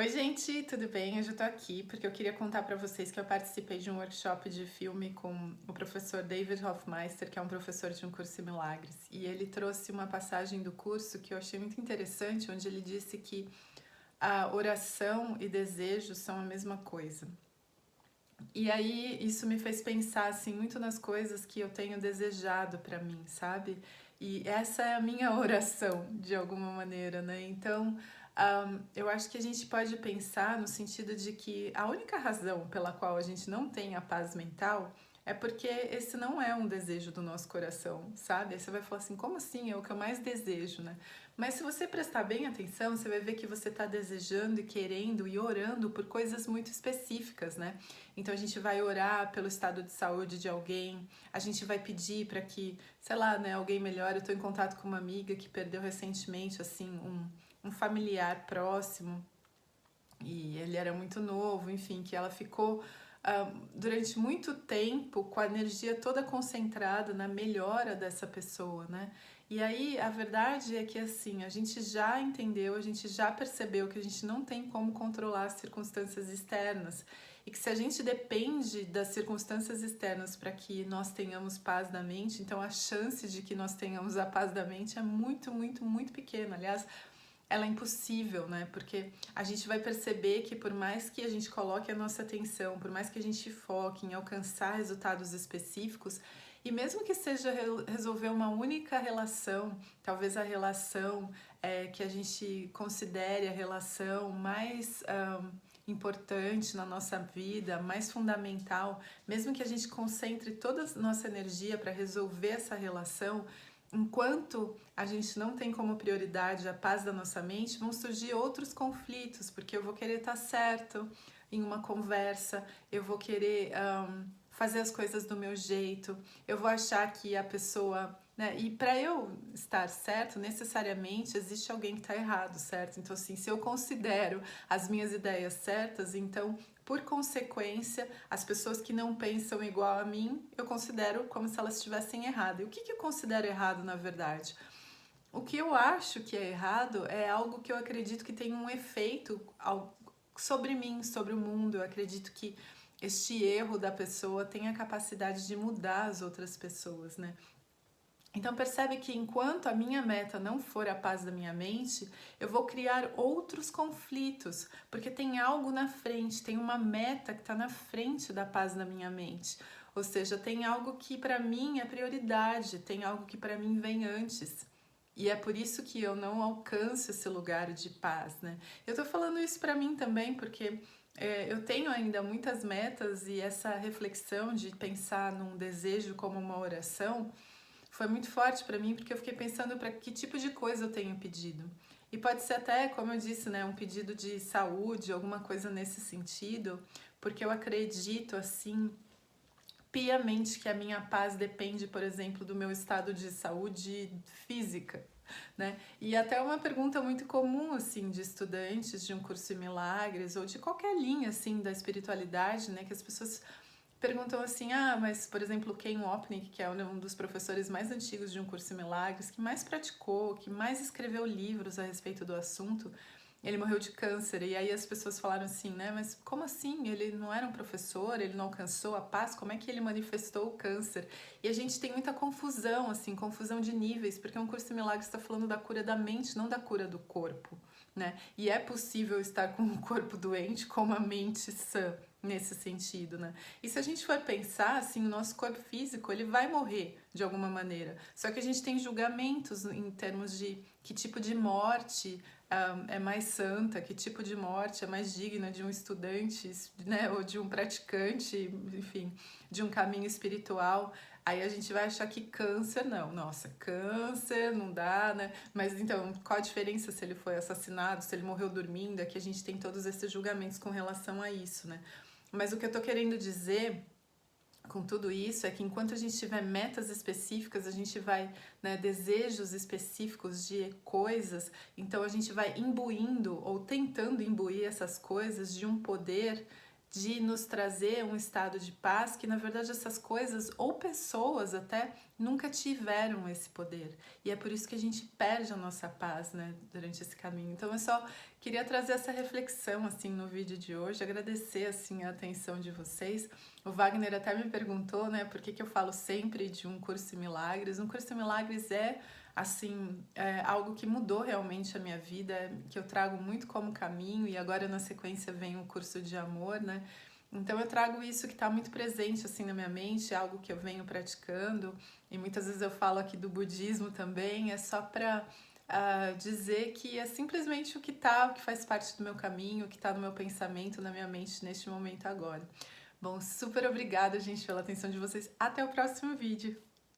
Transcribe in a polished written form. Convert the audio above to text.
Oi, gente, tudo bem? Hoje eu tô aqui porque eu queria contar pra vocês que eu participei de um workshop de filme com o professor David Hoffmeister, que é um professor de um curso em Milagres. E ele trouxe uma passagem do curso que eu achei muito interessante, onde ele disse que a oração e desejo são a mesma coisa. E aí isso me fez pensar assim muito nas coisas que eu tenho desejado pra mim, sabe? E essa é a minha oração, de alguma maneira, né? Então, eu acho que a gente pode pensar no sentido de que a única razão pela qual a gente não tem a paz mental é porque esse não é um desejo do nosso coração, sabe? Aí você vai falar assim, como assim? É o que eu mais desejo, né? Mas se você prestar bem atenção, você vai ver que você está desejando e querendo e orando por coisas muito específicas, né? Então a gente vai orar pelo estado de saúde de alguém, a gente vai pedir para que, sei lá, né, alguém melhore. Eu estou em contato com uma amiga que perdeu recentemente, assim, um familiar próximo e ele era muito novo, enfim, que ela ficou durante muito tempo com a energia toda concentrada na melhora dessa pessoa, né? E aí a verdade é que assim, a gente já entendeu, a gente já percebeu que a gente não tem como controlar as circunstâncias externas e que se a gente depende das circunstâncias externas para que nós tenhamos paz da mente, então a chance de que nós tenhamos a paz da mente é muito, muito, muito pequena. Aliás, ela é impossível, né? Porque a gente vai perceber que por mais que a gente coloque a nossa atenção, por mais que a gente foque em alcançar resultados específicos, e mesmo que seja resolver uma única relação, talvez a relação que a gente considere a relação mais importante na nossa vida, mais fundamental, mesmo que a gente concentre toda a nossa energia para resolver essa relação, enquanto a gente não tem como prioridade a paz da nossa mente, vão surgir outros conflitos, porque eu vou querer estar certo em uma conversa, eu vou querer fazer as coisas do meu jeito, eu vou achar que a pessoa, né? E para eu estar certo, necessariamente existe alguém que está errado, certo? Então, assim, se eu considero as minhas ideias certas, então por consequência, as pessoas que não pensam igual a mim, eu considero como se elas estivessem erradas. E o que eu considero errado, na verdade? O que eu acho que é errado é algo que eu acredito que tem um efeito sobre mim, sobre o mundo. Eu acredito que este erro da pessoa tem a capacidade de mudar as outras pessoas, né? Então percebe que enquanto a minha meta não for a paz da minha mente, eu vou criar outros conflitos, porque tem algo na frente, tem uma meta que está na frente da paz da minha mente. Ou seja, tem algo que para mim é prioridade, tem algo que para mim vem antes. E é por isso que eu não alcanço esse lugar de paz, né? Eu tô falando isso para mim também, porque eu tenho ainda muitas metas e essa reflexão de pensar num desejo como uma oração foi muito forte para mim, porque eu fiquei pensando para que tipo de coisa eu tenho pedido. E pode ser até, como eu disse, né, um pedido de saúde, alguma coisa nesse sentido, porque eu acredito assim piamente que a minha paz depende, por exemplo, do meu estado de saúde física, né? E até uma pergunta muito comum assim de estudantes de um curso em milagres ou de qualquer linha assim da espiritualidade, né, que as pessoas perguntam assim, mas, por exemplo, Ken Wapnick, que é um dos professores mais antigos de um curso em milagres, que mais praticou, que mais escreveu livros a respeito do assunto, ele morreu de câncer. E aí as pessoas falaram assim, né, mas como assim? Ele não era um professor, ele não alcançou a paz, como é que ele manifestou o câncer? E a gente tem muita confusão, assim, confusão de níveis, porque um curso em milagres está falando da cura da mente, não da cura do corpo, né? E é possível estar com o corpo doente com uma mente sã, nesse sentido, né? E se a gente for pensar, assim, o nosso corpo físico, ele vai morrer de alguma maneira. Só que a gente tem julgamentos em termos de que tipo de morte é mais santa, que tipo de morte é mais digna de um estudante, né, ou de um praticante, enfim, de um caminho espiritual. Aí a gente vai achar que câncer, não, nossa, câncer não dá, né? Mas então, qual a diferença se ele foi assassinado, se ele morreu dormindo? É que a gente tem todos esses julgamentos com relação a isso, né? Mas o que eu tô querendo dizer com tudo isso é que enquanto a gente tiver metas específicas, a gente vai, né, desejos específicos de coisas, então a gente vai imbuindo ou tentando imbuir essas coisas de um poder de nos trazer um estado de paz que, na verdade, essas coisas ou pessoas até nunca tiveram esse poder. E é por isso que a gente perde a nossa paz, né, durante esse caminho. Então eu só queria trazer essa reflexão assim no vídeo de hoje, agradecer assim a atenção de vocês. O Wagner até me perguntou, né, por que eu falo sempre de um curso em milagres. Um curso em milagres é assim, algo que mudou realmente a minha vida, que eu trago muito como caminho, e agora na sequência vem o curso de amor, né? Então eu trago isso que está muito presente assim na minha mente, algo que eu venho praticando, e muitas vezes eu falo aqui do budismo também, é só para dizer que é simplesmente o que tá, o que faz parte do meu caminho, o que está no meu pensamento, na minha mente neste momento agora. Bom, super obrigada, gente, pela atenção de vocês. Até o próximo vídeo.